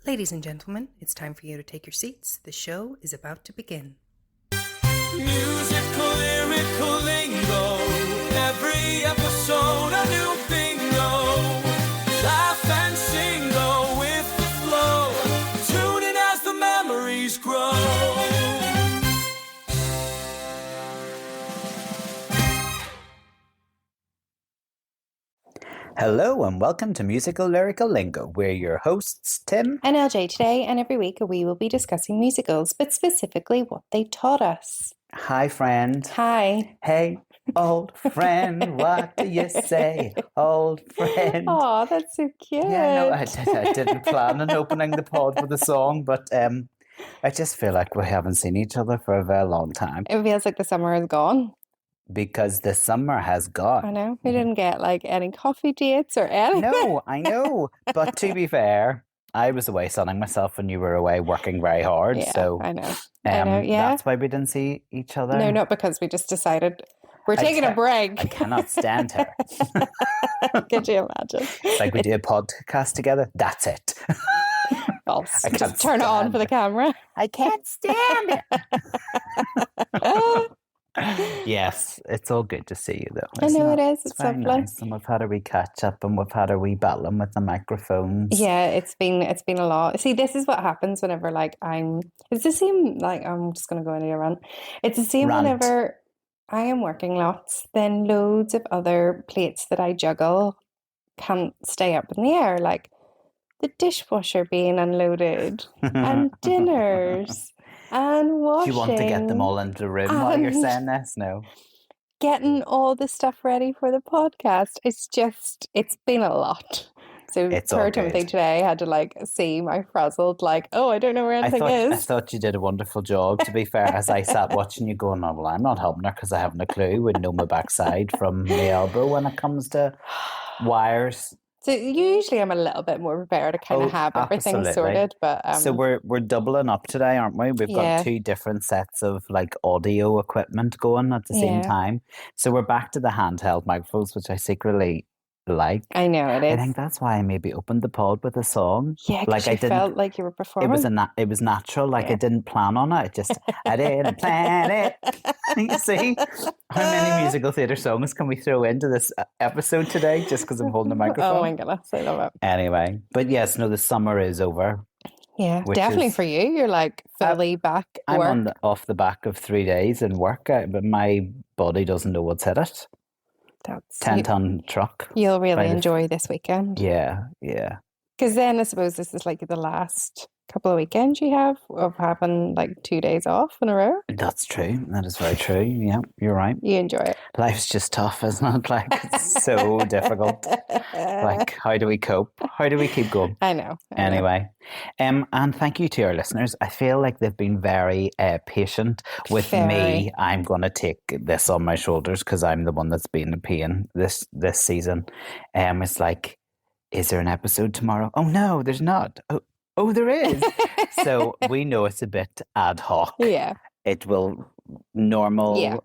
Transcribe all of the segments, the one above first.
Ladies and gentlemen, it's time for you to take your seats. The show is about to begin. Musical lyrical lingo. Every episode a new bingo. Laugh and sing, go with the flow. Tune in as the memories grow. Hello and welcome to Musical Lyrical Lingo. We're your hosts, Tim and LJ. Today and every week we will be discussing musicals, but specifically what they taught us. Hi, friend. Hi. Hey, old friend, what do you say, old friend? Oh, that's so cute. Yeah, no, I didn't plan on opening the pod with a song, but I just feel like we haven't seen each other for a very long time. It feels like the summer is gone. Because the summer has gone. I know. We didn't get like any coffee dates or anything. No, I know. But to be fair, I was away sunning myself and you were away working very hard. Yeah, so I know. Yeah. That's why we didn't see each other. No, not because we just decided we're taking a break. I cannot stand her. Could you imagine? It's like we do a podcast together. That's it. False. Just turn it on for the camera. I can't stand it. Yes, it's all good to see you though. I know it is. It's very lovely. Nice. And we've had a wee catch up and we've had a wee battling with the microphones. Yeah, it's been a lot. See, this is what happens whenever it's the same, like I'm just gonna go into a rant. It's the same whenever I am working lots, then loads of other plates that I juggle can't stay up in the air, like the dishwasher being unloaded and dinners. And washing. Do you want to get them all into the room while you're saying this? No. Getting all the stuff ready for the podcast. It's been a lot. So per Timothy today, I had to see my frazzled, I don't know where anything is. I thought you did a wonderful job, to be fair, as I sat watching you going, oh, well, I'm not helping her because I haven't a clue. Would know my backside from the elbow when it comes to wires. So usually I'm a little bit more prepared to kind of have everything sorted, but so we're doubling up today, aren't we? We've got two different sets of audio equipment going at the same time. So we're back to the handheld microphones, which I secretly like. I know it is. I think that's why I maybe opened the pod with a song. Yeah, because I felt like you were performing. It was natural. I didn't plan on it. I didn't plan it. You see, how many musical theatre songs can we throw into this episode today just because I'm holding a microphone? Oh my goodness, I love it. Anyway, but yes, no, the summer is over. Yeah, definitely for you. You're fully back at work. I'm off the back of 3 days in work, but my body doesn't know what's hit it. That's 10-ton truck. You'll really enjoy this weekend. Yeah. Because then I suppose this is the last couple of weekends you have of having 2 days off in a row. That's true. That is very true. Yeah, you're right. You enjoy it. Life's just tough, isn't it? It's so difficult. How do we cope? How do we keep going? I know. Anyway, and thank you to our listeners. I feel like they've been very patient with me. I'm going to take this on my shoulders because I'm the one that's been in pain this season. It's is there an episode tomorrow? Oh no, there's not. Oh, there is. So we know it's a bit ad hoc. Yeah. It will normal. Yeah.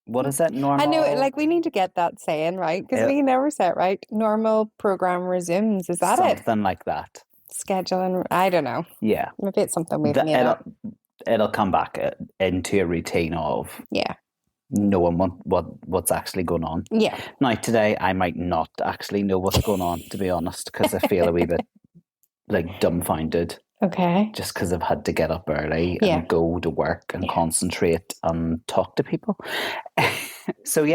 What is that? Normal. I know, we need to get that saying right because we never say it right. Normal program resumes. Is that something like that? Scheduling. I don't know. Yeah. Maybe it's something we've It'll come back into a routine of knowing what's actually going on. Yeah. Now today I might not actually know what's going on, to be honest, because I feel a wee bit dumbfounded. Okay. Just because I've had to get up early and go to work and concentrate and talk to people. So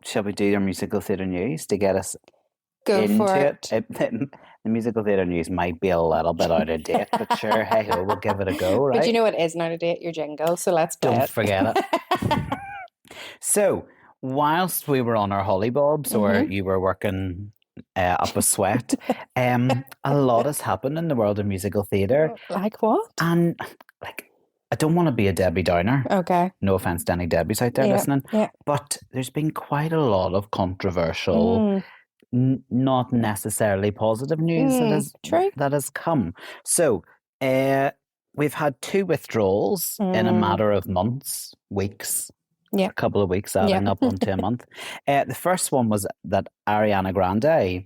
shall we do our musical theatre news to get us into it? The musical theatre news might be a little bit out of date, but sure, hey ho, we'll give it a go, right? But you know what is out of date? Your jingle, so let's play Don't forget it. So, whilst we were on our hollybobs, or you were working up a sweat, a lot has happened in the world of musical theatre. Like what? And I don't want to be a Debbie Downer. Okay. No offense to any Debbies out there listening. Yeah. But there's been quite a lot of controversial, not necessarily positive news that has come. So we've had 2 withdrawals in a matter of months, weeks. Yeah. A couple of weeks adding up onto a month. The first one was that Ariana Grande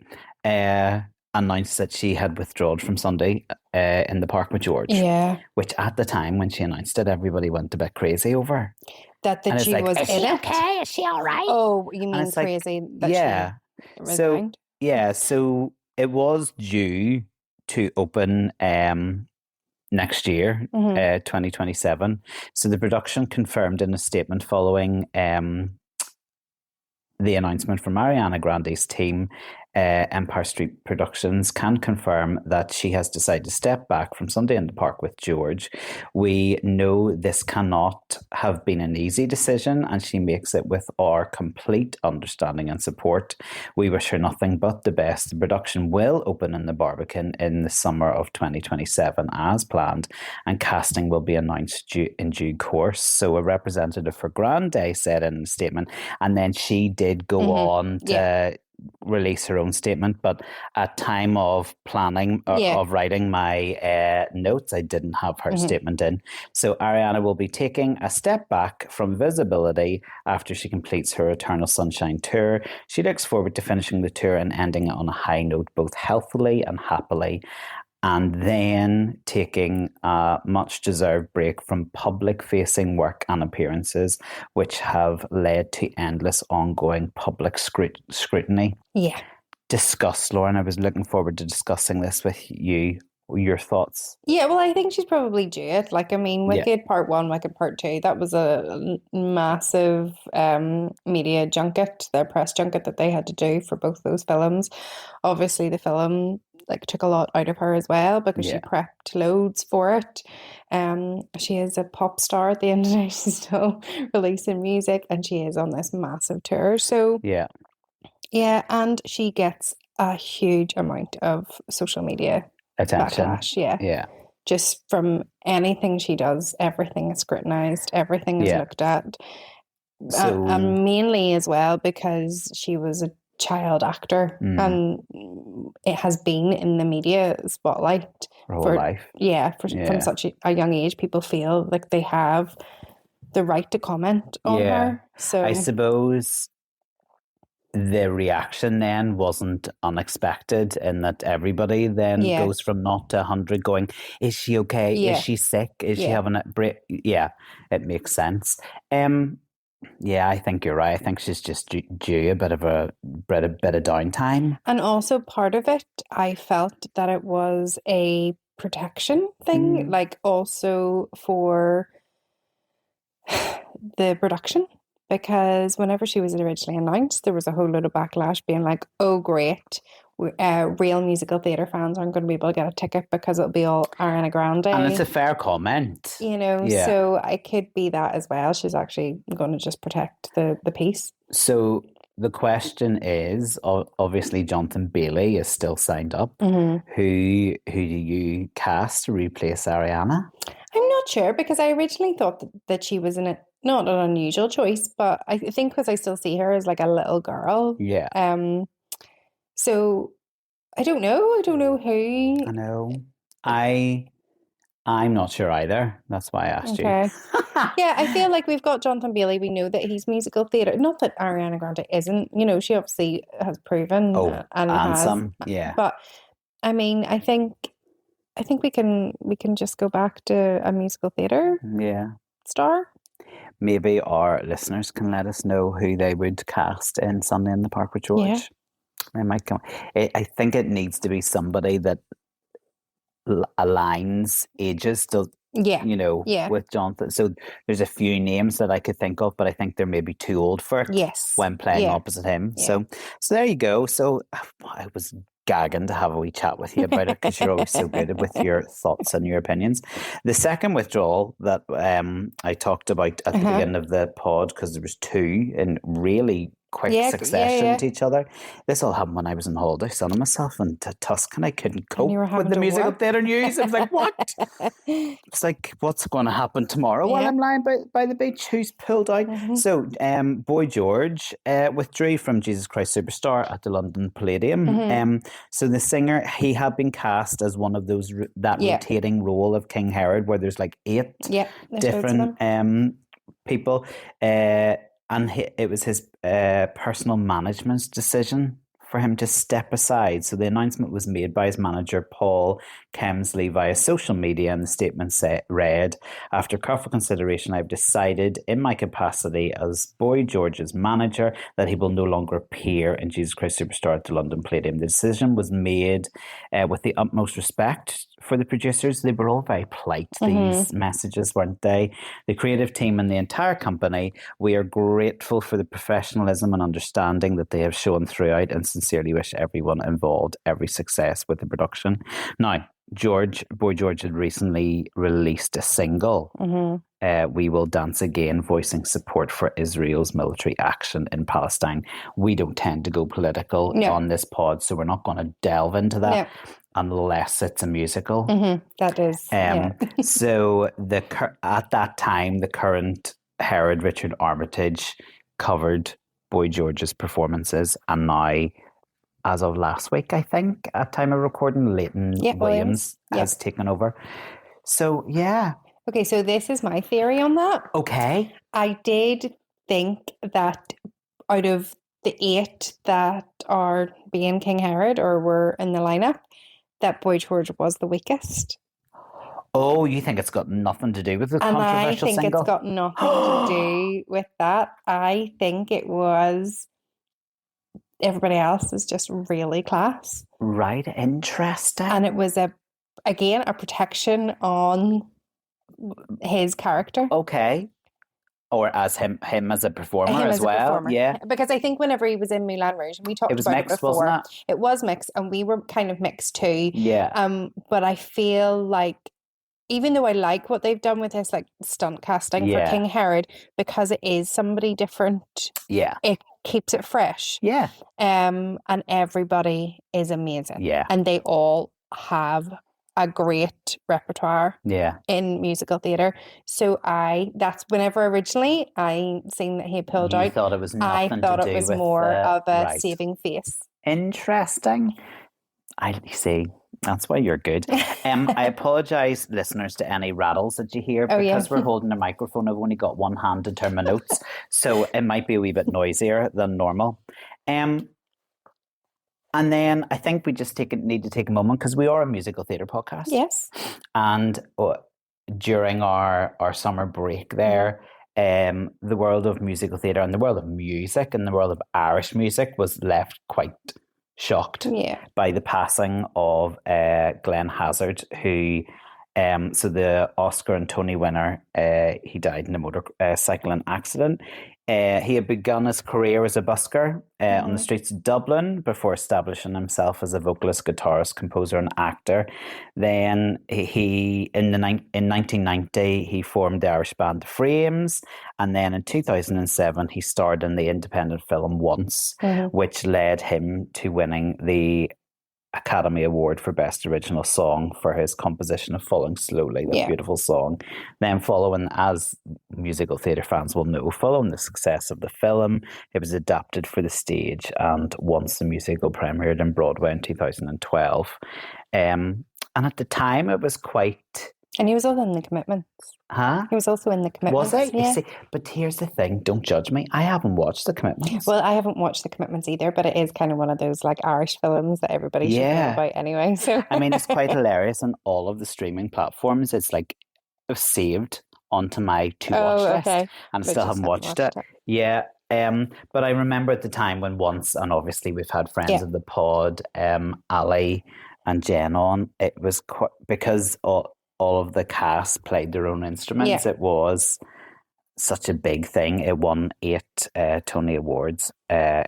announced that she had withdrawn from Sunday in the park with George. Yeah. Which at the time when she announced it, everybody went a bit crazy over. That And it's she like, was is in she it. okay? Is she all right? Oh, you And mean it's like, crazy that yeah. she resigned? So it was due to open next year, 2027. So the production confirmed in a statement following the announcement from Ariana Grande's team, Empire Street Productions, can confirm that she has decided to step back from Sunday in the Park with George. We know this cannot have been an easy decision, and she makes it with our complete understanding and support. We wish her nothing but the best. The production will open in the Barbican in the summer of 2027 as planned, and casting will be announced in due course. So a representative for Grande said in a statement, and then she did go on to release her own statement, but at time of planning of writing my notes, I didn't have her statement in. So Ariana will be taking a step back from visibility after she completes her Eternal Sunshine tour. She looks forward to finishing the tour and ending it on a high note, both healthily and happily, and then taking a much-deserved break from public-facing work and appearances, which have led to endless ongoing public scrutiny. Yeah. Discuss, Lauren. I was looking forward to discussing this with you. Your thoughts? Yeah, well, I think she's probably due it. Like, I mean, Wicked Part 1, Wicked Part 2, that was a massive media junket, their press junket that they had to do for both those films. Obviously, the film took a lot out of her as well because she prepped loads for it. She is a pop star at the end of the day. She's still releasing music and she is on this massive tour. So yeah, and she gets a huge amount of social media attention. Backlash, yeah. Just from anything she does, everything is scrutinized, everything is looked at. So, and mainly as well because she was a child actor and it has been in the media spotlight for life. From such a young age. People feel like they have the right to comment on her. So I suppose the reaction then wasn't unexpected in that everybody then goes from 0 to 100 going, is she okay? Is she sick? Is she having a break? Yeah, it makes sense. Yeah, I think you're right. I think she's just due a bit of downtime. And also part of it, I felt that it was a protection thing, also for the production. Because whenever she was originally announced, there was a whole load of backlash being like, oh, great, real musical theatre fans aren't going to be able to get a ticket because it'll be all Ariana Grande. And it's a fair comment. So I could be that as well. She's actually going to just protect the piece. So the question is, obviously Jonathan Bailey is still signed up. Who do you cast to replace Ariana? I'm not sure because I originally thought that she was in it. Not an unusual choice, but I think because I still see her as like a little girl. Yeah. So I don't know. I don't know who. I know. I'm not sure either. That's why I asked you. Yeah, I feel like we've got Jonathan Bailey. We know that he's musical theatre. Not that Ariana Grande isn't. She obviously has proven and has. Some, yeah. But I mean, I think we can just go back to a musical theatre. Star. Maybe our listeners can let us know who they would cast in Sunday in the Park with George. Yeah. They might come. I think it needs to be somebody that aligns ages to, with Jonathan. So there's a few names that I could think of, but I think they're maybe too old for it when playing opposite him. Yeah. So there you go. So I was gagging to have a wee chat with you about it because you're always so good with your thoughts and your opinions. The second withdrawal that I talked about at the beginning of the pod, because there was two in really quick succession to each other. This all happened when I was on holiday, sunning myself in Tuscany. I couldn't cope with the musical theatre news. I was like, what? It's like, what's going to happen tomorrow while I'm lying by the beach? Who's pulled out? So, Boy George withdrew from Jesus Christ Superstar at the London Palladium. So the singer, he had been cast as one of those, rotating role of King Herod, where there's like 8 different people. And it was his personal management's decision for him to step aside. So the announcement was made by his manager, Paul Kemsley, via social media, and the statement read, "After careful consideration, I've decided in my capacity as Boy George's manager that he will no longer appear in Jesus Christ Superstar at the London Palladium. The decision was made with the utmost respect for the producers." They were all very polite, these messages, weren't they? "The creative team and the entire company, we are grateful for the professionalism and understanding that they have shown throughout and sincerely wish everyone involved every success with the production." Now, Boy George had recently released a single, "We Will Dance Again," voicing support for Israel's military action in Palestine. We don't tend to go political on this pod, so we're not going to delve into that unless it's a musical. That is. So at that time, the current Herod, Richard Armitage, covered Boy George's performances, and now, as of last week, I think, at time of recording, Leighton Williams has taken over. So, yeah. Okay, so this is my theory on that. Okay. I did think that out of the 8 that are being King Herod or were in the lineup, that Boy George was the weakest. Oh, you think it's got nothing to do with the controversial single? I think it's got nothing to do with that. I think it was everybody else is just really class. Right, interesting. And it was again a protection on his character. Okay. Or as him as a performer as well. Yeah. Because I think whenever he was in Moulin Rouge, and we talked about mixed, it before. wasn't it? It was mixed, and we were kind of mixed too. Yeah. But I feel like, even though I like what they've done with this like stunt casting for King Herod, because it is somebody different, it keeps it fresh. Yeah. And everybody is amazing. Yeah. And they all have a great repertoire in musical theatre. So that's whenever originally I seen that he pulled out. Thought it was nothing I thought to it do was with more of a saving face. Interesting. I see. That's why you're good. I apologise, listeners, to any rattles that you hear, because we're holding a microphone. I've only got one hand to turn my notes, so it might be a wee bit noisier than normal. And then I think we just need to take a moment, because we are a musical theatre podcast. Yes. And during our summer break there, the world of musical theatre and the world of music and the world of Irish music was left quite shocked by the passing of Glenn Hazard, who, so the Oscar and Tony winner, he died in a motorcycling accident. He had begun his career as a busker on the streets of Dublin before establishing himself as a vocalist, guitarist, composer, and actor. Then in 1990 he formed the Irish band The Frames, and then in 2007 he starred in the independent film Once, which led him to winning the Academy Award for Best Original Song for his composition of Falling Slowly, that beautiful song. Then following, as musical theatre fans will know, following the success of the film, it was adapted for the stage, and Once the musical premiered in Broadway in 2012. And at the time it was quite... And he was also in The Commitments. Huh? He was also in The Commitments. Was he? Yeah. See, but here's the thing, don't judge me. I haven't watched The Commitments. Well, I haven't watched The Commitments either, but it is kind of one of those like Irish films that everybody should know about anyway. So I mean, it's quite hilarious on all of the streaming platforms. It's like saved onto my to-watch list, and I still haven't watched it. Yeah. But I remember at the time when Once, and obviously we've had friends of the pod, Ali and Jen on, it was quite, because all of the cast played their own instruments. It was such a big thing. It won 8 Tony Awards,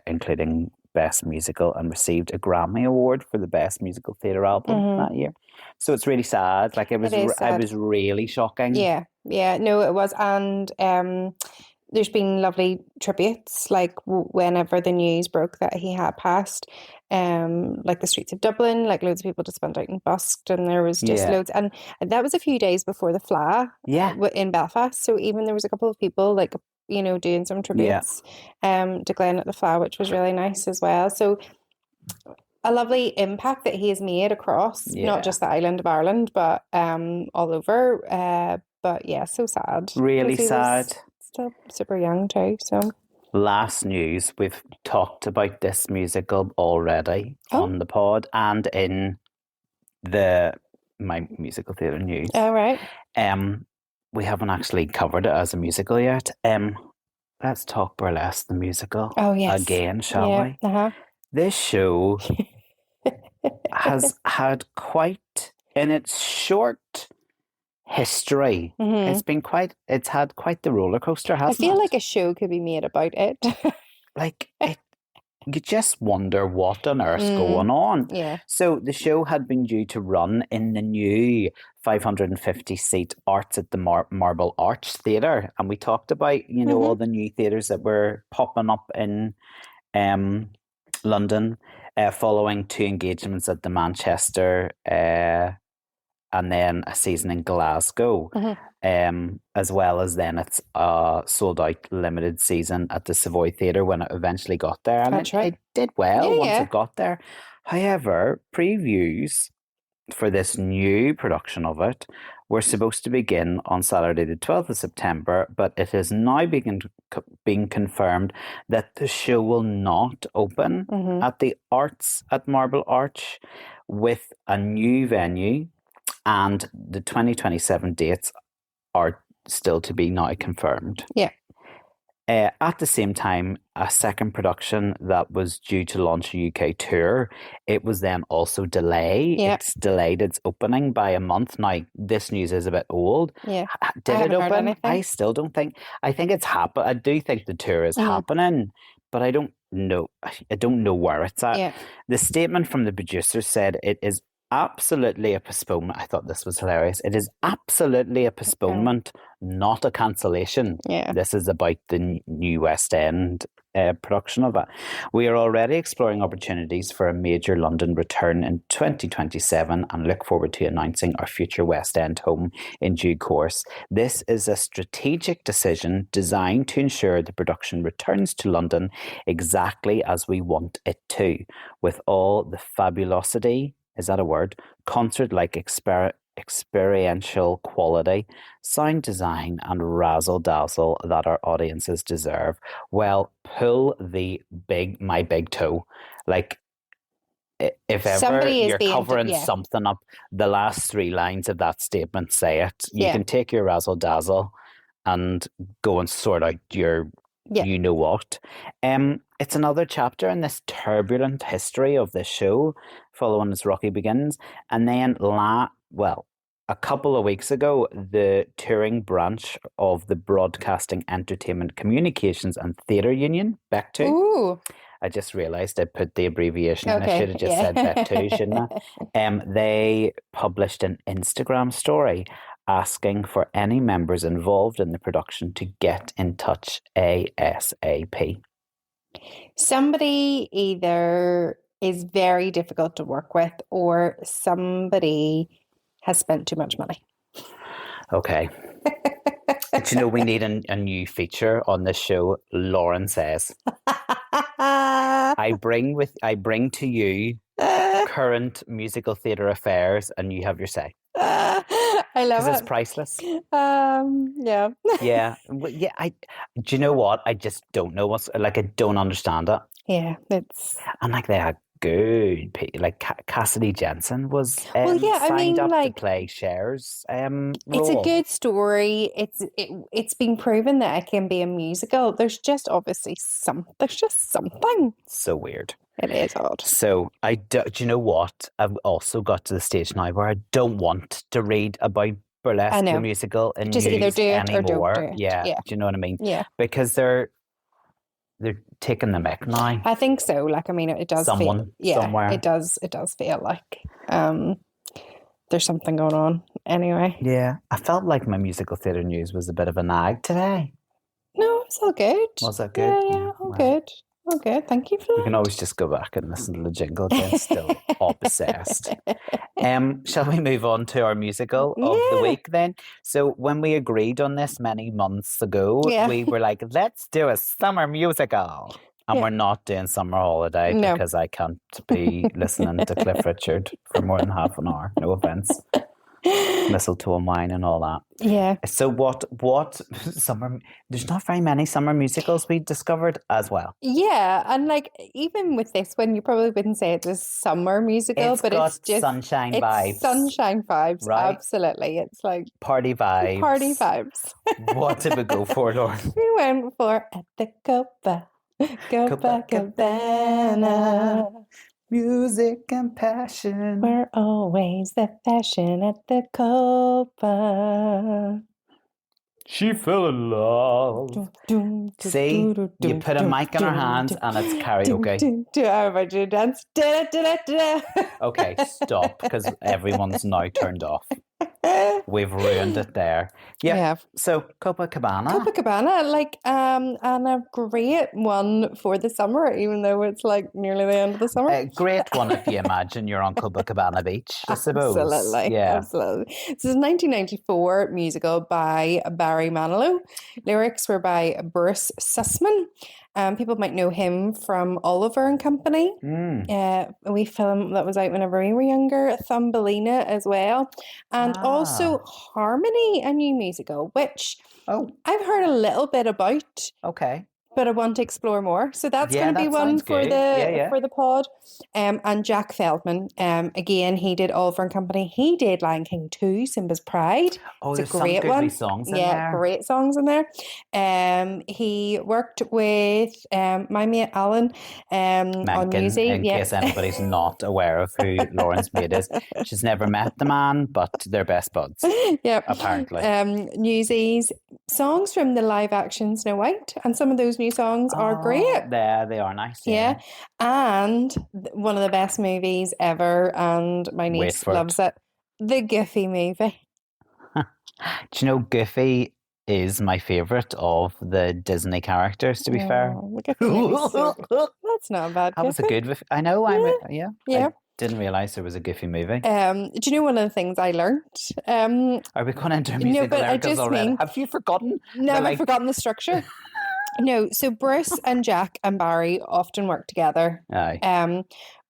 including Best Musical, and received a Grammy Award for the Best Musical Theatre Album that year. So it's really sad. Like it was really shocking. Yeah. No, it was. And there's been lovely tributes, like whenever the news broke that he had passed, like the streets of Dublin, like loads of people just went out and busked, and there was just loads. And that was a few days before the Fleadh in Belfast. So even there was a couple of people like, you know, doing some tributes to Glenn at the Fleadh, which was really nice as well. So a lovely impact that he has made across not just the island of Ireland, but all over. But yeah, so sad. Really sad. Still super young too, so last news, we've talked about this musical already on the pod and in my musical theatre news. All right. We haven't actually covered it as a musical yet. Let's talk Burlesque the musical again, shall we? Uh-huh. This show has had quite, in its short history, it's had quite the roller coaster, hasn't it? I feel like a show could be made about it. You just wonder what on earth's going on. Yeah. So the show had been due to run in the new 550-seat Arts at the Marble Arch Theatre. And we talked about, all the new theatres that were popping up in London, following 2 engagements at the Manchester and then a season in Glasgow, as well as then its sold out limited season at the Savoy Theatre when it eventually got there. And it did well once it got there. However, previews for this new production of it were supposed to begin on Saturday the 12th of September, but it has now been confirmed that the show will not open at the Arts at Marble Arch, with a new venue, and the 2027 dates are still to be now confirmed. Yeah. At the same time, a second production that was due to launch a UK tour, it was then also delayed. Yeah. It's delayed its opening by a month. Now, this news is a bit old. Yeah. Did it open? I still don't think. I think it's happened. I do think the tour is happening, but I don't know. I don't know where it's at. Yeah. The statement from the producers said it is absolutely a postponement. I thought this was hilarious. It is absolutely a postponement, not a cancellation. Yeah. This is about the new West End production of it. We are already exploring opportunities for a major London return in 2027 and look forward to announcing our future West End home in due course. This is a strategic decision designed to ensure the production returns to London exactly as we want it to, with all the fabulosity, is that a word? Concert-like experiential quality, sound design, and razzle-dazzle that our audiences deserve. Well, pull my big toe. Like, if ever you're covering something up, the last 3 lines of that statement say it. You can take your razzle-dazzle and go and sort out your you know what. It's another chapter in this turbulent history of this show, following its rocky beginnings. And then, a couple of weeks ago, the touring branch of the Broadcasting Entertainment Communications and Theatre Union, BECTU. Ooh. I just realised I put the abbreviation in. I should have just said BECTU, shouldn't I? They published an Instagram story asking for any members involved in the production to get in touch ASAP. Somebody either is very difficult to work with, or somebody has spent too much money. Okay. Do you know we need a new feature on this show? Lauren says. I bring to you current musical theatre affairs, and you have your say. I love it. Because it's priceless. Yeah. Yeah. Do you know what? I just don't know I don't understand it. Yeah, it's... And they had good people. Cassidy Jensen was signed up to play Cher's role. It's a good story. It's been proven that it can be a musical. There's just obviously something. So weird. It is odd. So do you know what? I've also got to the stage now where I don't want to read about Burlesque the musical in just news either do it anymore. or don't do it. Yeah. Do you know what I mean? Yeah. Because they're taking the mick now. I think so. It does somewhere. It does feel like there's something going on anyway. Yeah. I felt like my musical theatre news was a bit of a nag today. No, it's all good. Was that good? Yeah, all good. Okay, thank you for that. You can always just go back and listen to the jingle again, still obsessed. Shall we move on to our musical of the week then? So when we agreed on this many months ago, we were like, let's do a summer musical. And we're not doing Summer Holiday because I can't be listening to Cliff Richard for more than half an hour. No offence. Mistletoe and wine and all that. Yeah. So what summer? There's not very many summer musicals we discovered as well. Yeah, and like even with this one, you probably wouldn't say it's a summer musical, It's but got it's just sunshine it's vibes. sunshine vibes, Right. Absolutely. It's like Party vibes. party vibes. What did we go for, Lauren? We went for at the Copacabana. Music and passion. We're always the fashion at the Copa. She fell in love. See, you put a mic in her hands and it's karaoke. How about you dance? Okay, stop, because everyone's now turned off. We've ruined it there. Yeah. We have. So Copacabana. Copacabana, like, and a great one for the summer, even though it's like nearly the end of the summer. A great one if you imagine you're on Copacabana Beach, I suppose. Absolutely, Yeah. absolutely. This is a 1994 musical by Barry Manilow. Lyrics were by Bruce Sussman. People might know him from Oliver and Company. A wee film that was out whenever we were younger, Thumbelina as well. And also Harmony, a new musical, which I've heard a little bit about. Okay. But I want to explore more. So that's Yeah, going to be that one sounds for good. the pod. And Jack Feldman, again, he did Oliver and Company. He did Lion King 2, Simba's Pride. Oh, It's there's a great some good one. wee songs in Yeah, there. great songs in there. He worked with my mate Alan on Mencken, music. in case anybody's not aware of who Lauren's mate is. She's never met the man, but they're best buds. Yep. Apparently. Newsies, songs from the live action Snow White, and some of those new songs are great. Yeah, they are nice. Yeah. And one of the best movies ever, and my niece loves it. The Goofy movie. Do you know Goofy is my favourite of the Disney characters, to be fair? The Goofy movie's so good. That's not a bad That was a Goofy. good... I know, Yeah. I didn't realise there was a Goofy movie. Do you know one of the things I learnt? Are we going into musical but I lyricals just already? mean- Have you forgotten? Never forgotten the structure. No, so Bruce and Jack and Barry often work together. Aye.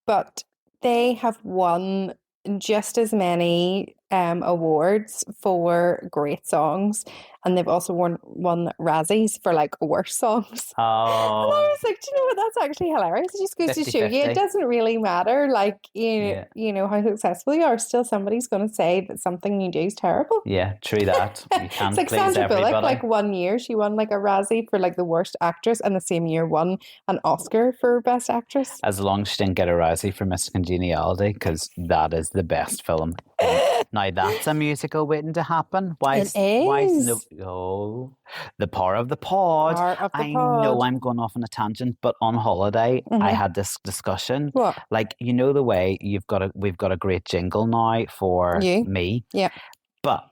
But they have won just as many awards for great songs, and they've also won Razzies for like worst songs. And I was like, do you know what? That's actually hilarious. It just goes to show you 50-50. it doesn't really matter, like you know how successful you are. Still, somebody's going to say that something you do is terrible. Yeah, true that. You can't It's like please Sandra everybody. Bullock. Like 1 year, she won like a Razzie for like the worst actress, and the same year won an Oscar for best actress. As long as she didn't get a Razzie for Miss Congeniality, because that is the best film. Now that's a musical waiting to happen. Why It Why is. the power of the pod. I know I'm going off on a tangent, but on holiday I had this discussion. What? Like, you know the way we've got a great jingle now for me. Yeah. But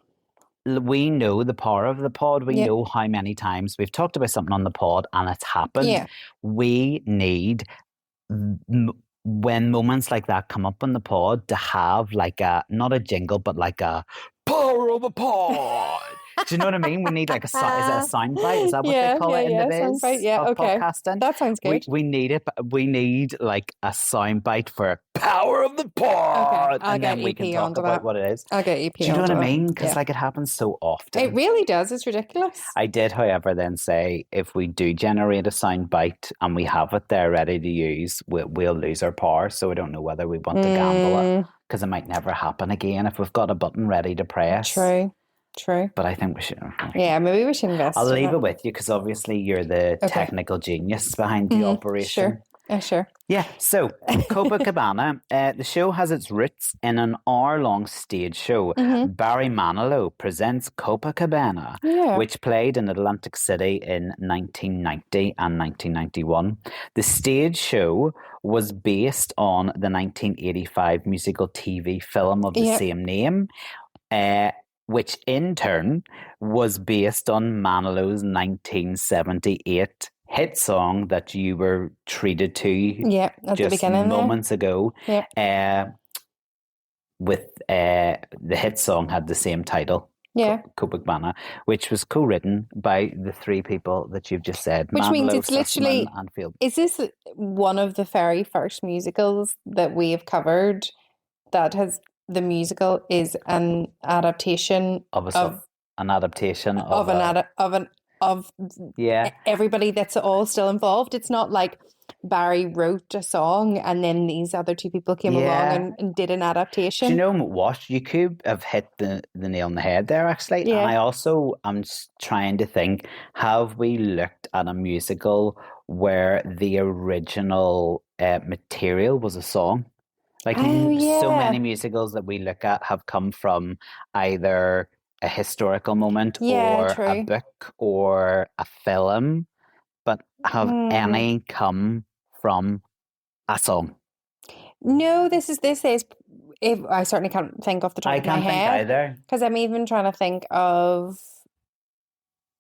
we know the power of the pod. We know how many times we've talked about something on the pod and it's happened. Yeah. We need, when moments like that come up on the pod, to have like not a jingle, but like a power of the pod. Do you know what I mean? We need like is it a sound bite? Is that what they call it in the biz of podcasting? That sounds good. We need it. We need like a sound bite for power of the pod, Okay, I'll and then get we EP can talk onto about that. what it is. I'll get EP Do you know onto what I that. mean? Because like it happens so often. It really does. It's ridiculous. I did, however, then say if we do generate a sound bite and we have it there ready to use, we'll lose our power. So I don't know whether we want to gamble it, because it might never happen again if we've got a button ready to press. True. But I think we should. Yeah, maybe we should invest. I'll leave it with you, because obviously you're the technical genius behind the operation. Sure. Yeah, so Copacabana, the show has its roots in an hour-long stage show. Barry Manilow presents Copacabana, which played in Atlantic City in 1990 and 1991. The stage show was based on the 1985 musical TV film of the same name, which in turn was based on Manilow's 1978 hit song that you were treated to at the just beginning moments ago. With the hit song had the same title, Copacabana, which was co-written by the three people that you've just said. Which Manilow, means it's literally, Sussman and Field. is this one of the very first musicals that we have covered that has the musical is an adaptation of of everybody that's all still involved. It's not like Barry wrote a song and then these other two people came along and did an adaptation. Do you know what? You could have hit the nail on the head there, actually. Yeah. And I also am trying to think, have we looked at a musical where the original material was a song? Like, so many musicals that we look at have come from either a historical moment or a book or a film, but have any come from a song? No, this is if I certainly can't think off the top of my head. I can't think either. Because I'm even trying to think of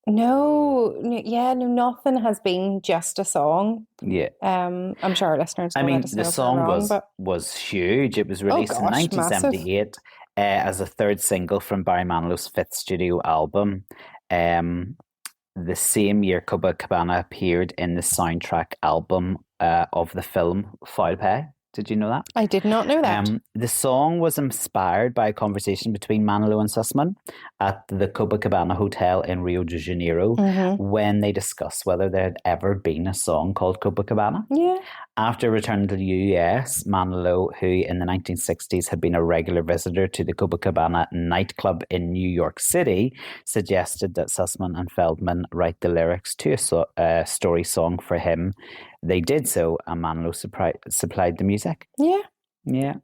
nothing has been just a song. Yeah. I'm sure our listeners will let us know the if song we're wrong, was huge. It was released in 1978 as a third single from Barry Manilow's fifth studio album. The same year, Copacabana appeared in the soundtrack album of the film Foul Play. Did you know that? I did not know that. The song was inspired by a conversation between Manilow and Sussman at the Copacabana Hotel in Rio de Janeiro when they discussed whether there had ever been a song called Copacabana. Yeah. After returning to the US, Manilow, who in the 1960s had been a regular visitor to the Copacabana nightclub in New York City, suggested that Sussman and Feldman write the lyrics to a story song for him. They did so, and Manilow supplied the music. Yeah. Yeah.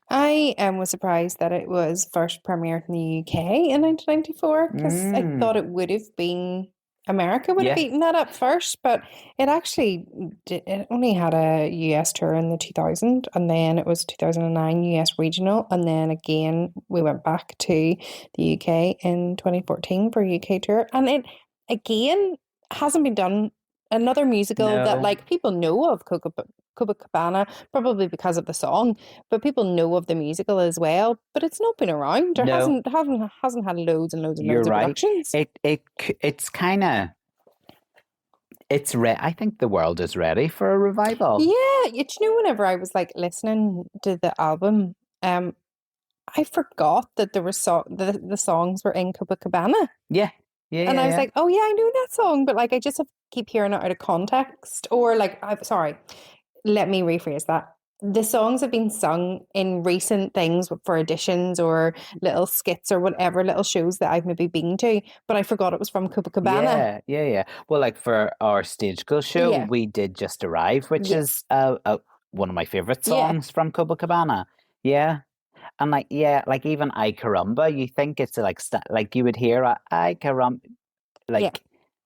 I was surprised that it was first premiered in the UK in 1994 because I thought it would have been America would have beaten that up first, but it actually it only had a US tour in the 2000, and then it was 2009 US regional, and then again we went back to the UK in 2014 for a UK tour, and it again hasn't been done. Another musical that like people know of, Copacabana, probably because of the song, but people know of the musical as well. But it's not been around. Or hasn't had loads and loads and loads of productions. It's kind of I think the world is ready for a revival. Yeah, you know, whenever I was like listening to the album, I forgot that there was the songs were in Copacabana. Yeah. Yeah, and I was like, oh yeah, I know that song, but like I just keep hearing it out of context. Or like, sorry, let me rephrase that. The songs have been sung in recent things for auditions or little skits or whatever, little shows that I've maybe been to, but I forgot it was from Copacabana. Yeah. Well, like for our stage girl show, we did Just Arrive, which is one of my favorite songs from Copacabana. Yeah. And like even I Caramba, you think it's like you would hear I Caramba,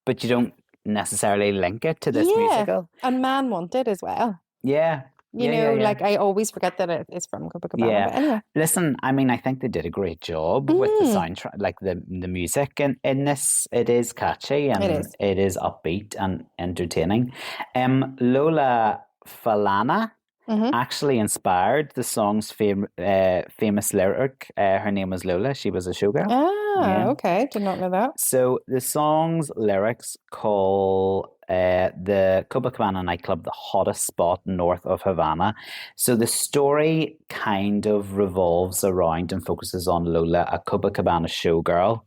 but you don't necessarily link it to this musical. And Man Wanted as well. Yeah. You know, like I always forget that it is from Copacabana. Yeah. But anyway. Listen, I mean, I think they did a great job with the soundtrack, like the music in this. It is catchy and it is upbeat and entertaining. Lola Falana actually inspired the song's famous lyric. Her name was Lola. She was a showgirl. Okay. Did not know that. So the song's lyrics call the Copacabana nightclub the hottest spot north of Havana. So the story kind of revolves around and focuses on Lola, a Copacabana showgirl,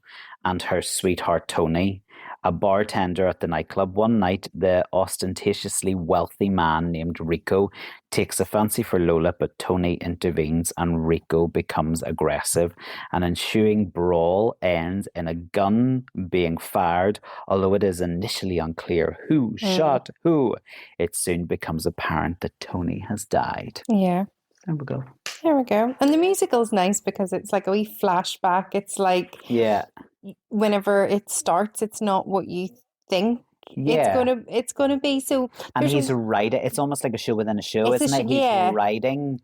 and her sweetheart Tony, a bartender at the nightclub. One night, the ostentatiously wealthy man named Rico takes a fancy for Lola, but Tony intervenes and Rico becomes aggressive. An ensuing brawl ends in a gun being fired. Although it is initially unclear who shot who, it soon becomes apparent that Tony has died. Yeah. There we go. There we go. And the musical's nice because it's like a wee flashback. It's like whenever it starts, it's not what you think it's gonna be. So and he's writing. It's almost like a show within a show, isn't it? He's writing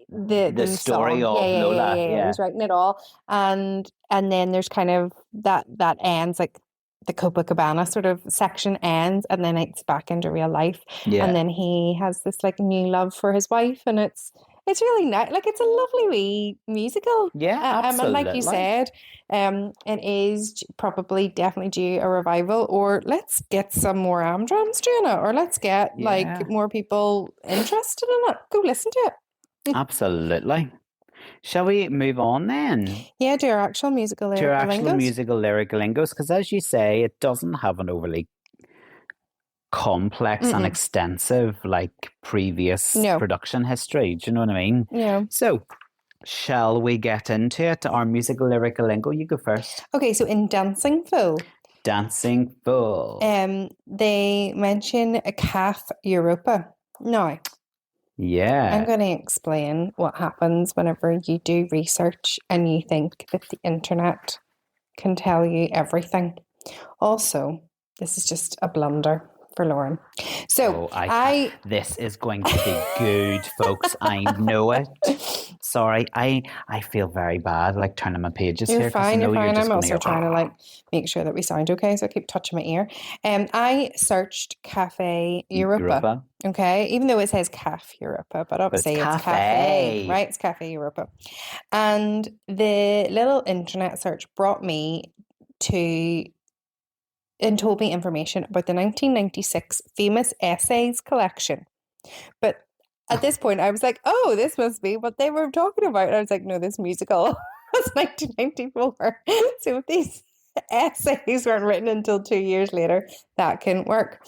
the story of Lola. Yeah, he's writing it all, and then there's kind of that ends like the Copacabana sort of section ends, and then it's back into real life, and then he has this like new love for his wife, and it's really nice. Like it's a lovely wee musical. Yeah, absolutely. And like you said, it is probably definitely due a revival, or let's get some more Amdrams doing it, or let's get like more people interested in it. Go listen to it. Absolutely. Shall we move on then? Yeah, to our actual musical To our lyrical actual lingos. musical lyrical lingos, because as you say, it doesn't have an overly complex and extensive like previous production history. Do you know what I mean? Yeah. So, shall we get into it? Our musical lyrical lingo. You go first. Okay, so in Dancing Fool, Dancing Fool. they mention a calf Europa. Now, Yeah. I'm going to explain what happens whenever you do research and you think that the internet can tell you everything. Also, this is just a blunder for Lauren. So this is going to be good, folks. I know it. Sorry, I feel very bad, like turning my pages you're here. Fine, you're fine. I'm also go, trying to like make sure that we sound okay, so I keep touching my ear. I searched Cafe Europa. Okay, even though it says Cafe Europa, but obviously it's cafe, right? It's Cafe Europa. And the little internet search brought me to and told me information about the 1996 Famous Essays collection. But at this point, I was like, oh, this must be what they were talking about. And I was like, no, this musical was 1994. So if these essays weren't written until 2 years later, that couldn't work.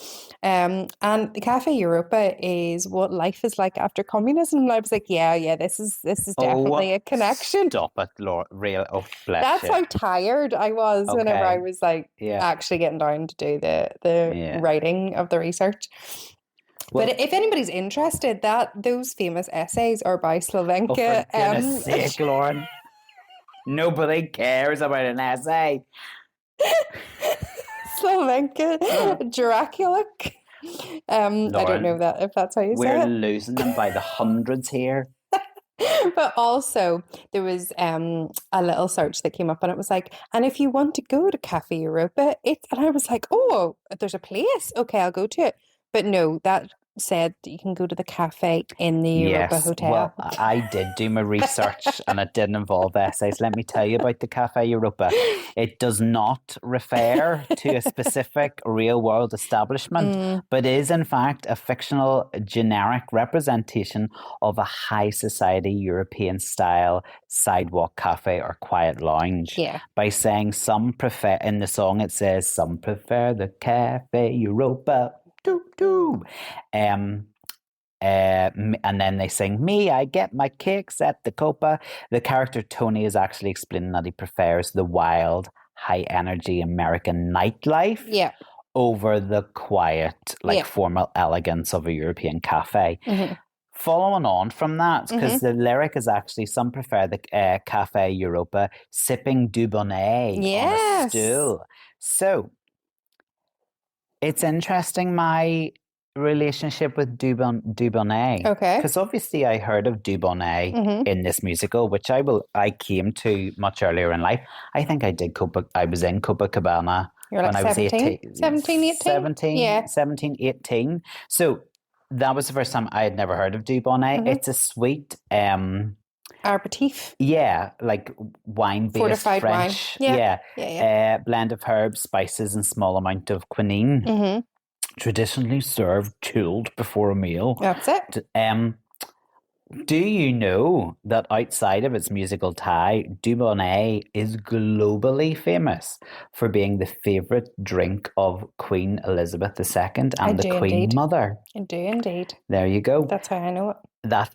And the Cafe Europa is what life is like after communism. And I was like, yeah, this is definitely a connection. Stop it, Laura. Real, bless That's you. how tired I was whenever I was like actually getting down to do the writing of the research. Well, but if anybody's interested, those famous essays are by Slovenka. For goodness sake, Lauren. Nobody cares about an essay. Slovenka, Dracula. Lauren, I don't know that if that's how you say it. We're losing them by the hundreds here. But also there was a little search that came up and it was like, and if you want to go to Cafe Europa, and I was like, oh, there's a place. Okay, I'll go to it. But no, that said you can go to the cafe in the Europa Hotel. Well, I did do my research and it didn't involve essays. Let me tell you about the Cafe Europa. It does not refer to a specific real world establishment, but is in fact a fictional generic representation of a high society European style sidewalk cafe or quiet lounge. Yeah. By saying some prefer, in the song it says some prefer the Cafe Europa. And then they sing, me, I get my kicks at the Copa. The character Tony is actually explaining that he prefers the wild, high energy American nightlife over the quiet, formal elegance of a European cafe. Following on from that, because the lyric is actually some prefer the Cafe Europa sipping Dubonnet on a stool. So it's interesting, my relationship with Dubonnet. Okay. Because obviously I heard of Dubonnet in this musical, which I came to much earlier in life. I think I was in Copacabana when I was 18. 17, 18? 17, yeah. 17, 18. So that was the first time I had never heard of Dubonnet. It's a sweet aperitif. Yeah, like wine-based fortified French. wine. Yeah. Blend of herbs, spices, and small amount of quinine. Traditionally served chilled before a meal. That's it. Do you know that outside of its musical tie, Dubonnet is globally famous for being the favourite drink of Queen Elizabeth II and the Queen Mother? I do indeed. There you go. That's how I know it.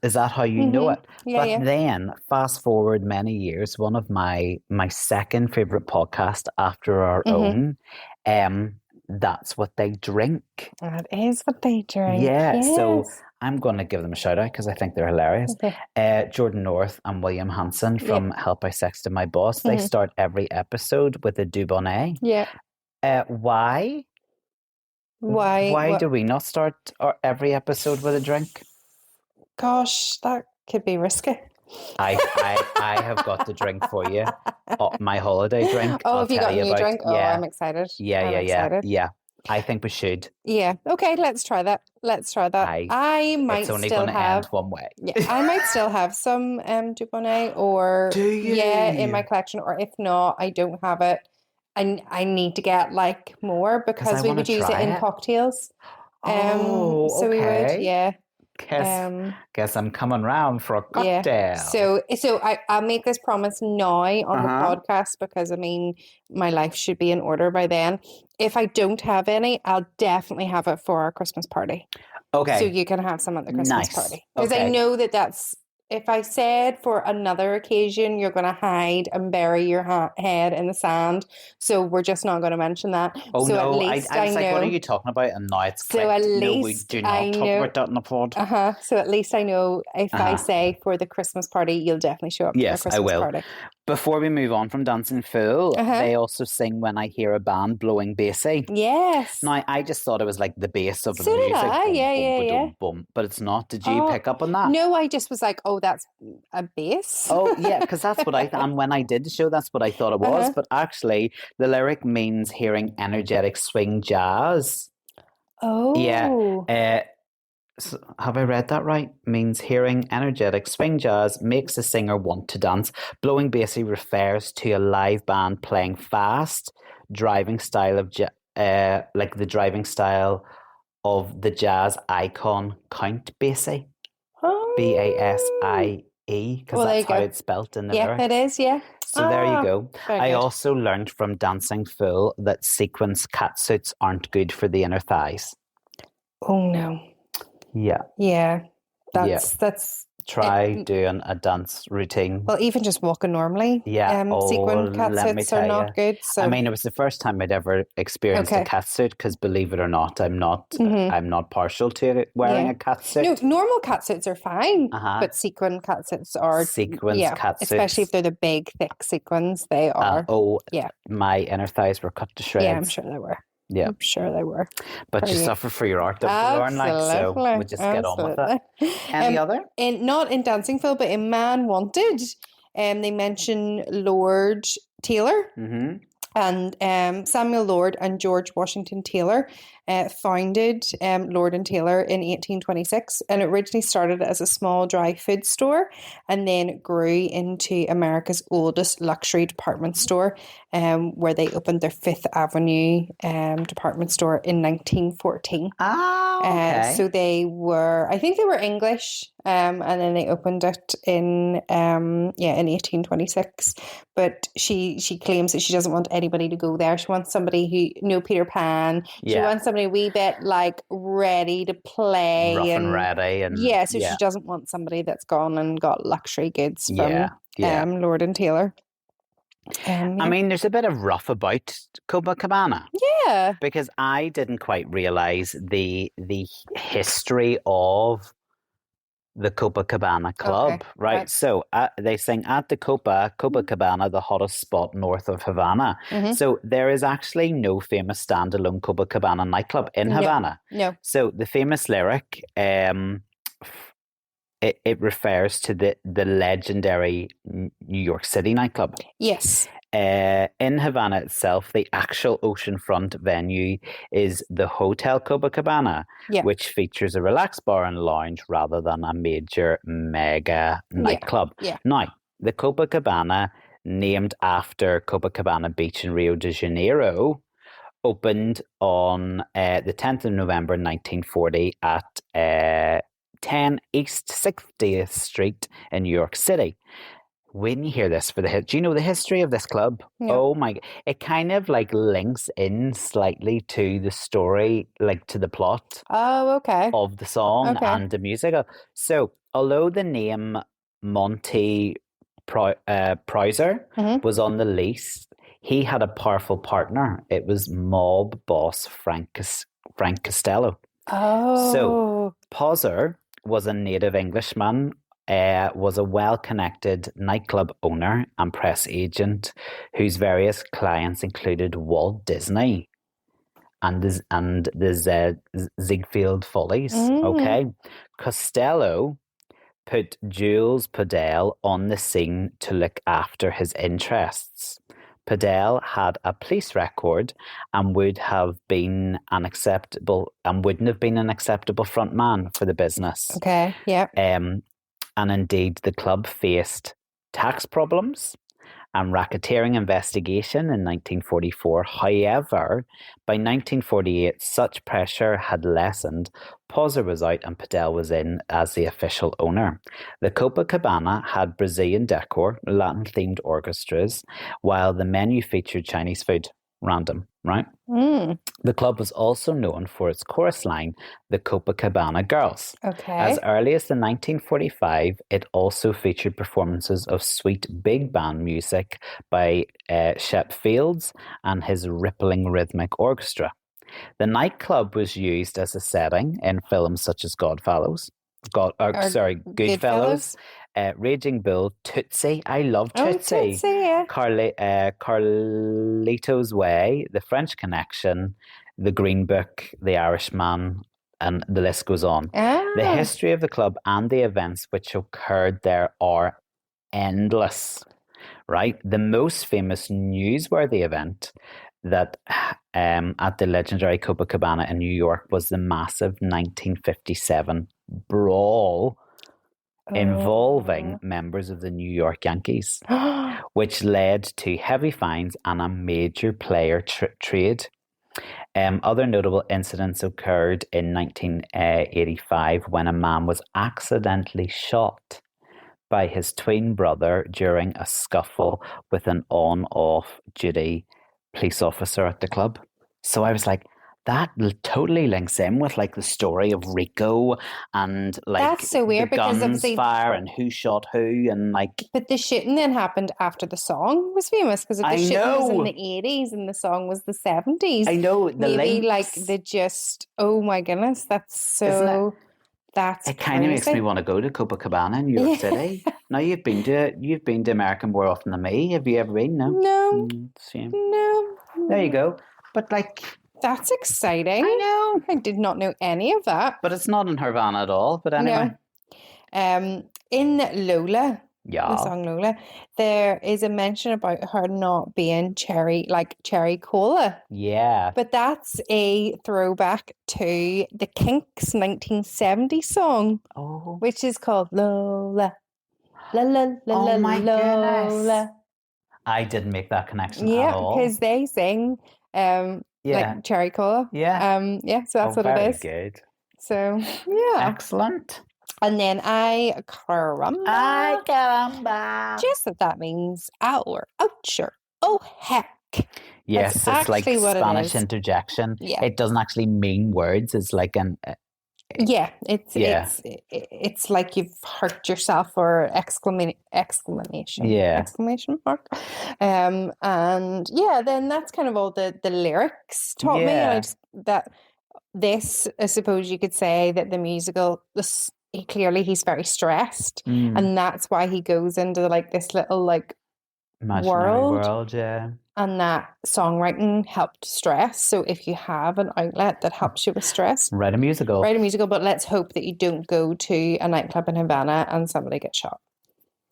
Is that how you know it? Yeah, Then, fast forward many years, one of my second favourite podcast after our own, that's what they drink. That is what they drink. Yeah, yes. So I'm going to give them a shout out because I think they're hilarious. Okay. Jordan North and William Hanson from Help I Sexted My Boss. They start every episode with a Dubonnet. Yeah. Why? Why do we not start every episode with a drink? Gosh, that could be risky. I have got the drink for you. My holiday drink. Oh, have you got a new drink? Oh, I'm excited. Yeah. I think we should. Yeah. Okay, let's try that. I might it's only still going to have end one way. Yeah, I might still have some Dubonnet or in my collection, or if not, I don't have it. I need to get like more because we would use it in cocktails. So we would, Guess I'm coming round for a cocktail. Yeah. So I'll make this promise now on the podcast because I mean my life should be in order by then. If I don't have any, I'll definitely have it for our Christmas party. Okay. So you can have some at the Christmas party. Because Okay. I know that's, if I said for another occasion, you're going to hide and bury your head in the sand. So we're just not going to mention that. Oh, so no. At least I was like, know. what are you talking about? And now it's clicked. So at No, we least do not talk about that in the pod. So at least I know if I say for the Christmas party, you'll definitely show up for the Christmas I will. party. Before we move on from Dancing Fool, they also sing When I Hear a Band Blowing Bassy. Yes. Now, I just thought it was like the bass of So the music. did I. Yeah. Boom, but it's not. Did you pick up on that? No, I just was like, oh, that's a bass. Oh, yeah, because that's what and when I did the show, that's what I thought it was. But actually, the lyric means hearing energetic swing jazz. Oh. Yeah. So have I read that right? Means hearing energetic swing jazz makes the singer want to dance. Blowing bassy refers to a live band playing fast, driving style of like the driving style of the jazz icon Count Basie. Basie, because that's how it's spelt in the lyric. Yeah, it is. Yeah. So there you go. I good. also learned from Dancing Fool that sequins catsuits aren't good for the inner thighs. Oh no. Yeah. Yeah. That's try doing a dance routine. Well, even just walking normally. Yeah. Sequin catsuits are not good. So I mean, it was the first time I'd ever experienced a catsuit because, believe it or not, I'm not partial to wearing a catsuit. No, normal catsuits are fine, but sequin catsuits are catsuits, especially if they're the big, thick sequins. They are. My inner thighs were cut to shreds. Yeah, I'm sure they were. Yeah, I'm sure they were. But you suffer for your art, Lauren, so we just get on with it. Any other? Not in Dancing Fool, but in Man Wanted, they mention Lord Taylor. And Samuel Lord and George Washington Taylor founded Lord and Taylor in 1826, and it originally started as a small dry food store and then grew into America's oldest luxury department store, where they opened their Fifth Avenue department store in 1914. Okay. So I think they were English, and then they opened it in 1826. But she claims that she doesn't want anybody to go there. She wants somebody who Peter Pan. She wants somebody a wee bit like ready to play, rough and ready, and so she doesn't want somebody that's gone and got luxury goods from Lord and Taylor. I mean, there's a bit of rough about Copacabana. Yeah. Because I didn't quite realise the history of the Copacabana Club, right? So they sing at the Copacabana, the hottest spot north of Havana. So there is actually no famous standalone Copacabana nightclub in Havana. No. So the famous lyric, it refers to the legendary New York City nightclub. Yes. In Havana itself, the actual oceanfront venue is the Hotel Copacabana, which features a relaxed bar and lounge rather than a major mega nightclub. Now, the Copacabana, named after Copacabana Beach in Rio de Janeiro, opened on the 10th of November 1940 at 10 East 60th Street in New York City. When you hear this, do you know the history of this club? No. Oh my, it kind of like links in slightly to the story, like to the plot of the song and the musical. So although the name Monty Prowser was on the lease, he had a powerful partner. It was mob boss Frank Costello. Oh. So Pozzer was a native Englishman, was a well-connected nightclub owner and press agent whose various clients included Walt Disney and the Ziegfeld Follies. Okay, Costello put Jules Podell on the scene to look after his interests. Podell had a police record and wouldn't have been an acceptable front man for the business. Okay, yeah. And indeed, the club faced tax problems and racketeering investigation in 1944. However, by 1948, such pressure had lessened. Poser was out and Padel was in as the official owner. The Copacabana had Brazilian decor, Latin-themed orchestras, while the menu featured Chinese food. Random, right? The club was also known for its chorus line, the Copacabana Girls. Okay. As early as the 1945, it also featured performances of sweet big band music by Shep Fields and his rippling rhythmic orchestra. The nightclub was used as a setting in films such as Goodfellas, Raging Bull, Tootsie. I love Tootsie. Oh, Tootsie, yeah. Carlito's Way, The French Connection, The Green Book, The Irishman, and the list goes on. The history of the club and the events which occurred there are endless, right? The most famous newsworthy event that at the legendary Copacabana in New York was the massive 1957 brawl involving members of the New York Yankees, which led to heavy fines and a major player trade. Other notable incidents occurred in 1985 when a man was accidentally shot by his twin brother during a scuffle with an on-off duty police officer at the club. So I was like, that totally links in with like the story of Rico and like that's so weird the because guns obviously fire and who shot who and like. But the shooting then happened after the song was famous because the shooting was in the 80s and the song was the 70s. I know the maybe links. like they just oh my goodness, that's so. That's it kind of makes me want to go to Copacabana in New York City. Now you've been to America more often than me. Have you ever been? No. Same. No. There you go. But like. That's exciting. I know. I did not know any of that. But it's not in Havana at all. But anyway. No. In Lola, the song Lola, there is a mention about her not being cherry cola. Yeah. But that's a throwback to the Kinks' 1970 song, which is called Lola. La la la la my Lola. Goodness. I didn't make that connection at all. Yeah, because they sing like cherry cola. Yeah. So that's what it is. Very good. So, yeah. Excellent. And then I caramba. Just that means our oucher. Oh, heck. Yes, that's it's like Spanish interjection. Yeah. It doesn't actually mean words. It's like an... It's like you've hurt yourself or exclamation. Yeah. Exclamation mark. And yeah, then that's kind of all the lyrics taught me. And this, I suppose you could say that the musical, he's very stressed. And that's why he goes into like this little like imaginary world, yeah. And that songwriting helped stress. So if you have an outlet that helps you with stress, write a musical. But let's hope that you don't go to a nightclub in Havana and somebody gets shot.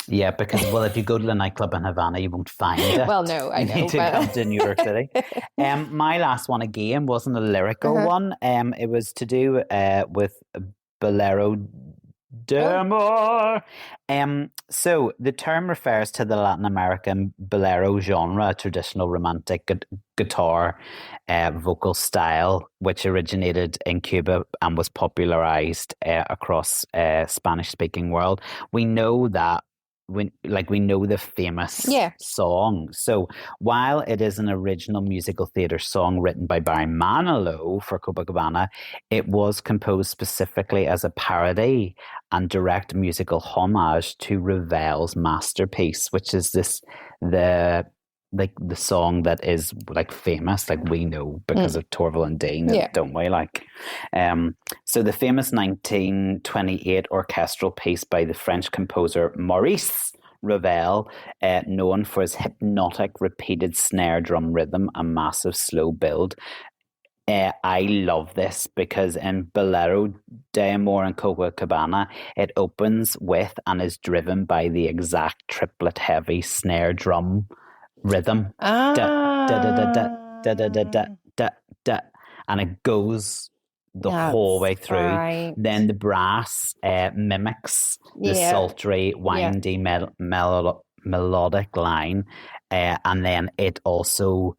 Yeah, because if you go to the nightclub in Havana, you won't find it. Well, no, I know. You need to come to New York City. My last one again wasn't a lyrical one. It was to do with Bolero d'Amor. So the term refers to the Latin American bolero genre, a traditional romantic guitar vocal style, which originated in Cuba and was popularized across Spanish-speaking world. We know that. We know the famous song. So while it is an original musical theatre song written by Barry Manilow for Copacabana, it was composed specifically as a parody and direct musical homage to Ravel's masterpiece, which is the song that is like famous, like we know because of Torval and Dean, don't we? So the famous 1928 orchestral piece by the French composer Maurice Ravel, known for his hypnotic repeated snare drum rhythm and massive slow build. I love this because in Bolero d'Amor and Copacabana, it opens with and is driven by the exact triplet heavy snare drum rhythm. Da, da, da, da, da, da, da, da, da, da, and it goes the whole way through. Right. Then the brass mimics the sultry, windy melodic line, and then it also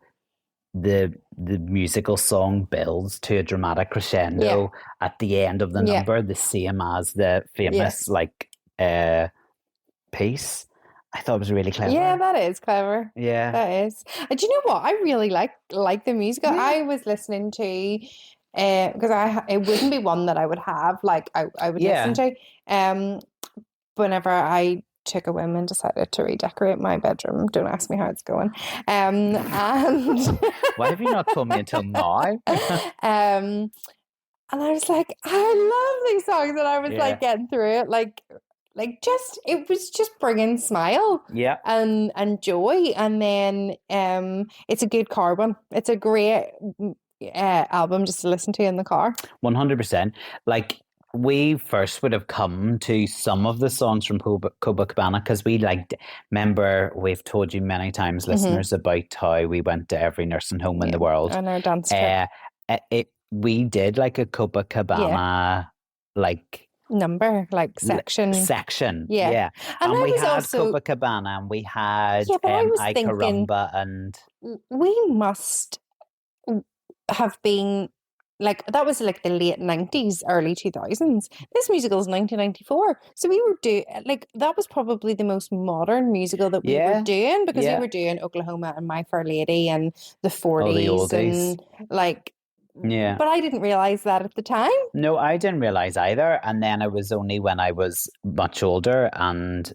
the musical song builds to a dramatic crescendo at the end of the number, the same as the famous piece. I thought it was really clever. Yeah, that is clever. Yeah, that is. And do you know what? I really like the musical. Yeah. I was listening to, because it wouldn't be one that I would have. Like I would listen to, whenever I took a whim and decided to redecorate my bedroom. Don't ask me how it's going. And why have you not told me until now? And I was like, I love these songs, and I was like getting through it, like just it was just bringing smile, and joy, and then it's a good car one. It's a great album just to listen to in the car. 100%. Like, we first would have come to some of the songs from Copacabana because we remember we've told you many times, listeners, about how we went to every nursing home in the world. On our dance trip. We did like a Copacabana number, like section. Yeah. And we had also Copacabana, and we had I thinking, Caramba, and we must have been like, that was like the late 90s, early 2000s. This musical is 1994. So we were doing, like, that was probably the most modern musical that we were doing, because we were doing Oklahoma and My Fair Lady and the 40s and like, but I didn't realize that at the time. No, I didn't realize either. And then it was only when I was much older and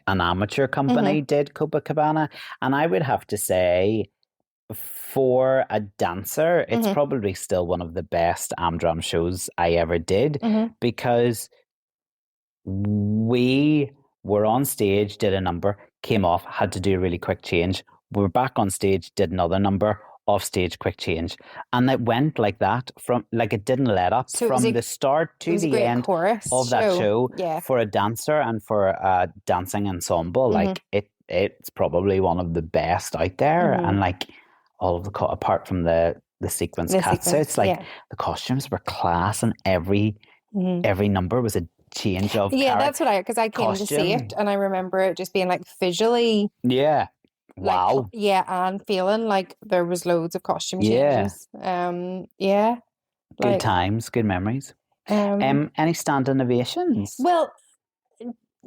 an amateur company did Copacabana. And I would have to say, for a dancer, it's probably still one of the best Amdram shows I ever did, because we were on stage, did a number, came off, had to do a really quick change. We were back on stage, did another number, off stage, quick change. And it went like that from, like, it didn't let up from the start to the end of that show. For a dancer and for a dancing ensemble, like, it's probably one of the best out there. And like, all of the apart from the sequence catsuits, like the costumes were class, and every number was a change of that's what because I came to see it, and I remember it just being like visually wow, and feeling like there was loads of costume changes. Good times, good memories. Any standing ovations? Well,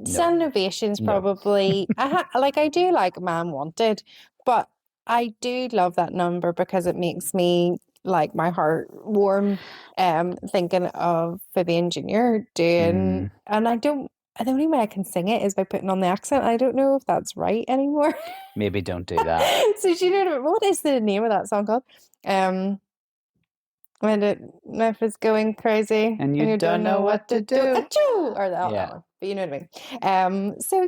standing ovations probably. I do like Man Wanted, but I do love that number because it makes me, like, my heart warm, thinking of Vivian Jr. doing, and the only way I can sing it is by putting on the accent. I don't know if that's right anymore. Maybe don't do that. So do you know what is the name of that song called? When life is going crazy and you don't know what to do. Or that one. But you know what I mean. So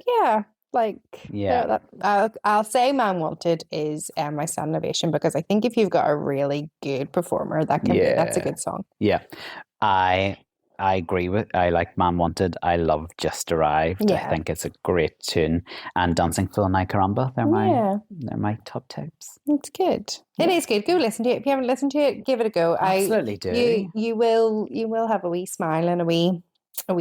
I'll say Man Wanted is my standing ovation, because I think if you've got a really good performer, that's a good song. I agree I like Man Wanted. I love Just Arrived. I think it's a great tune. And Dancing Fool and Caramba, they're my top tips. It's good. It is good. Go listen to it. If you haven't listened to it, give it a go. Absolutely do. You will have a wee smile and a wee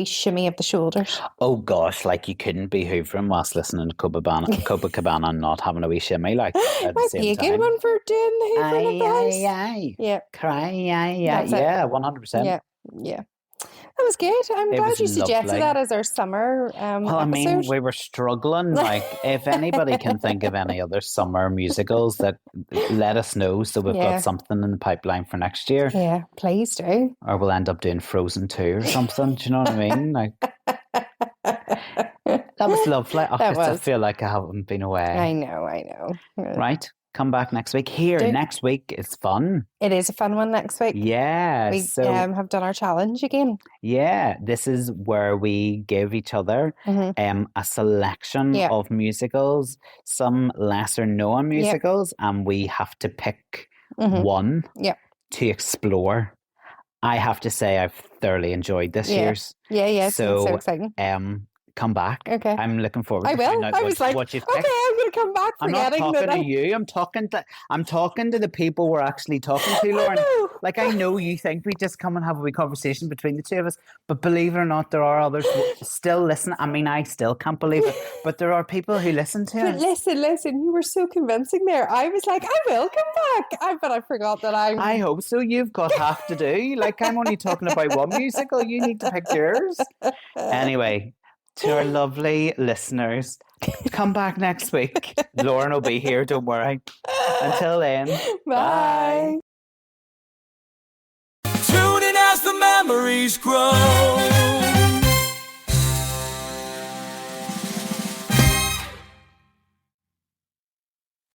shimmy of the shoulders. Oh gosh, like, you couldn't be hoovering whilst listening to Copacabana and not having a wee shimmy, like, at the same time. Might be a good one for doing the hoovering of the house. Yeah. Cry, yeah, 100%. Yeah. That was good. I'm glad you suggested that as our summer well, I mean, episode. we were struggling. Like, if anybody can think of any other summer musicals, that let us know, so we've got something in the pipeline for next year. Yeah, please do. Or we'll end up doing Frozen 2 or something. Do you know what I mean? Like, that was lovely. I feel like I haven't been away. I know. Right? Come back next week. Next week is fun. It is a fun one next week. Yeah. We have done our challenge again. Yeah. This is where we give each other a selection of musicals, some lesser known musicals, and we have to pick one to explore. I have to say I've thoroughly enjoyed this year's. Yeah. So exciting. come back. Okay. I'm looking forward to I will. finding out I was like, what you've okay, picked. I'm going to come back I'm not forgetting talking that to you. I'm talking to the people we're actually talking to, Lauren. Like, I know you think we just come and have a wee conversation between the two of us, but believe it or not, there are others still listening. I mean, I still can't believe it, but there are people who listen to us. But listen, you were so convincing there. I was like, I will come back. But I forgot that I hope so. You've got half to do. Like, I'm only talking about one musical. You need to pick yours. Anyway, to our lovely listeners, come back next week. Lauren will be here, don't worry. Until then, bye. Tune in as the memories grow.